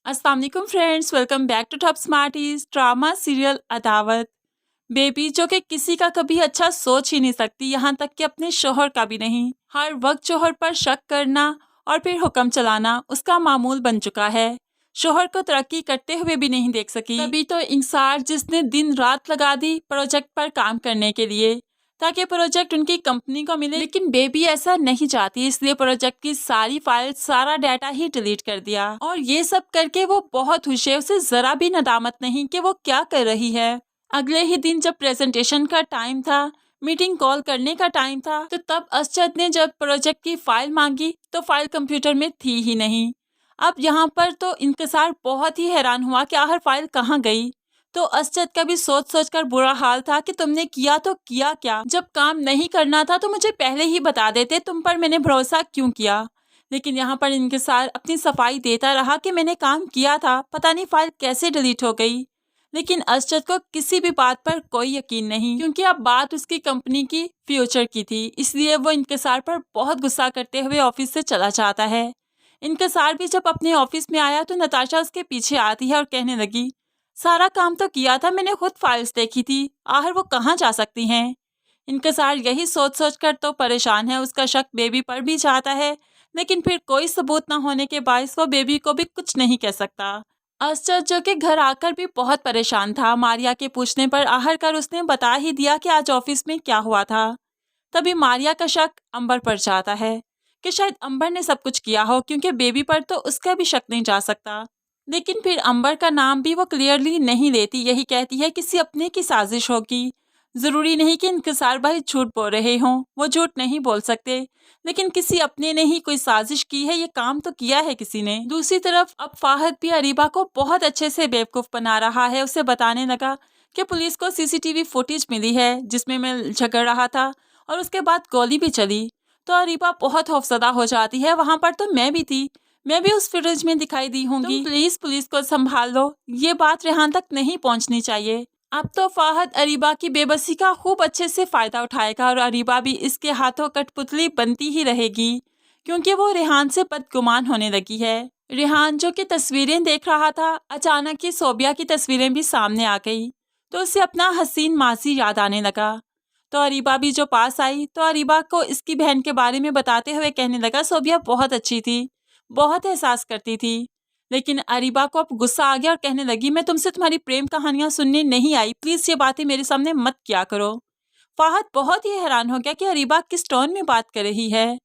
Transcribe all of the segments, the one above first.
अस्सलाम वालेकुम friends, welcome back to top smarties. Drama serial Adawat. Baby जो कि किसी का कभी अच्छा सोच ही नहीं सकती, यहाँ तक कि अपने शोहर का भी नहीं। हर वक्त शोहर पर शक करना और फिर हुक्म चलाना उसका मामूल बन चुका है। शोहर को तरक्की करते हुए भी नहीं देख सकी। तभी तो इंसार जिसने दिन रात लगा दी प्रोजेक्ट पर काम करने के लिए ताकि प्रोजेक्ट उनकी कंपनी को मिले, लेकिन बेबी ऐसा नहीं चाहती, इसलिए प्रोजेक्ट की सारी फाइल सारा डाटा ही डिलीट कर दिया। और ये सब करके वो बहुत खुश है, उसे जरा भी नदामत नहीं कि वो क्या कर रही है। अगले ही दिन जब प्रेजेंटेशन का टाइम था, मीटिंग कॉल करने का टाइम था, तो तब असजद ने जब प्रोजेक्ट की फाइल मांगी तो फाइल कंप्यूटर में थी ही नहीं। अब यहाँ पर तो इंकसार बहुत ही हैरान हुआ कि आखिर फाइल कहाँ गई। तो असजद का भी सोच सोच कर बुरा हाल था कि तुमने किया तो किया क्या, जब काम नहीं करना था तो मुझे पहले ही बता देते, तुम पर मैंने भरोसा क्यों किया। लेकिन यहाँ पर इंकिसार अपनी सफाई देता रहा कि मैंने काम किया था, पता नहीं फाइल कैसे डिलीट हो गई। लेकिन असजद को किसी भी बात पर कोई यकीन नहीं, क्योंकि अब बात उसकी कंपनी की फ्यूचर की थी। इसलिए वो इंकिसार पर बहुत गुस्सा करते हुए ऑफिस से चला जाता है। इंकिसार भी जब अपने ऑफिस में आया तो नताशा उसके पीछे आती है और कहने लगी, सारा काम तो किया था मैंने, खुद फाइल्स देखी थी, आखिर वो कहाँ जा सकती हैं। इंकिसार यही सोच सोच कर तो परेशान है, उसका शक बेबी पर भी जाता है, लेकिन फिर कोई सबूत न होने के बायस वो बेबी को भी कुछ नहीं कह सकता। असजद जो कि घर आकर भी बहुत परेशान था, मारिया के पूछने पर आखिरकार उसने बता ही दिया कि आज ऑफिस में क्या हुआ था। तभी मारिया का शक अंबर पर जाता है कि शायद अंबर ने सब कुछ किया हो, क्योंकि बेबी पर तो उसका भी शक नहीं जा सकता। लेकिन फिर अंबर का नाम भी वो क्लियरली नहीं लेती, यही कहती है किसी अपने की साजिश होगी। जरूरी नहीं कि इंकिसार भाई झूठ बोल रहे हों, वो झूठ नहीं बोल सकते, लेकिन किसी अपने ने ही कोई साजिश की है, ये काम तो किया है किसी ने। दूसरी तरफ अब फाहद भी अरीबा को बहुत अच्छे से बेवकूफ बना रहा है। उसे बताने लगा कि पुलिस को सीसीटीवी फुटेज मिली है जिसमें मैं झगड़ रहा था और उसके बाद गोली भी चली। तो अरीबा बहुत खौफजदा हो जाती है, वहां पर तो मैं भी थी, मैं भी उस फुटेज में दिखाई दी होंगी, प्लीज पुलिस को संभाल लो, ये बात रेहान तक नहीं पहुंचनी चाहिए। अब तो फाहद अरीबा की बेबसी का खूब अच्छे से फायदा उठाएगा और अरीबा भी इसके हाथों कठपुतली बनती ही रहेगी, क्योंकि वो रेहान से बदगुमान होने लगी है। रेहान जो कि तस्वीरें देख रहा था, अचानक ही सोबिया की तस्वीरें भी सामने आ गई, तो उसे अपना हसीन माजी याद आने लगा। तो अरीबा भी जो पास आई तो अरीबा को इसकी बहन के बारे में बताते हुए कहने लगा, सोबिया बहुत अच्छी थी, बहुत एहसास करती थी। लेकिन अरीबा को अब गुस्सा आ गया और कहने लगी, मैं तुमसे तुम्हारी प्रेम कहानियां सुनने नहीं आई, प्लीज ये बातें मेरे सामने मत किया करो। फाहद बहुत ही हैरान हो गया कि अरीबा किस टोन में बात कर रही है।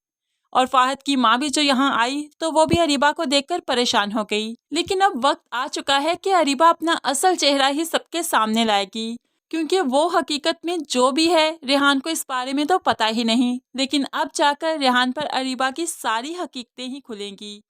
और फाहद की माँ भी जो यहाँ आई तो वो भी अरीबा को देखकर परेशान हो गई। लेकिन अब वक्त आ चुका है कि अरीबा अपना असल चेहरा ही सबके सामने लाएगी, क्योंकि वो हकीकत में जो भी है रेहान को इस बारे में तो पता ही नहीं, लेकिन अब जाकर रेहान पर अरीबा की सारी हकीकतें ही खुलेंगी।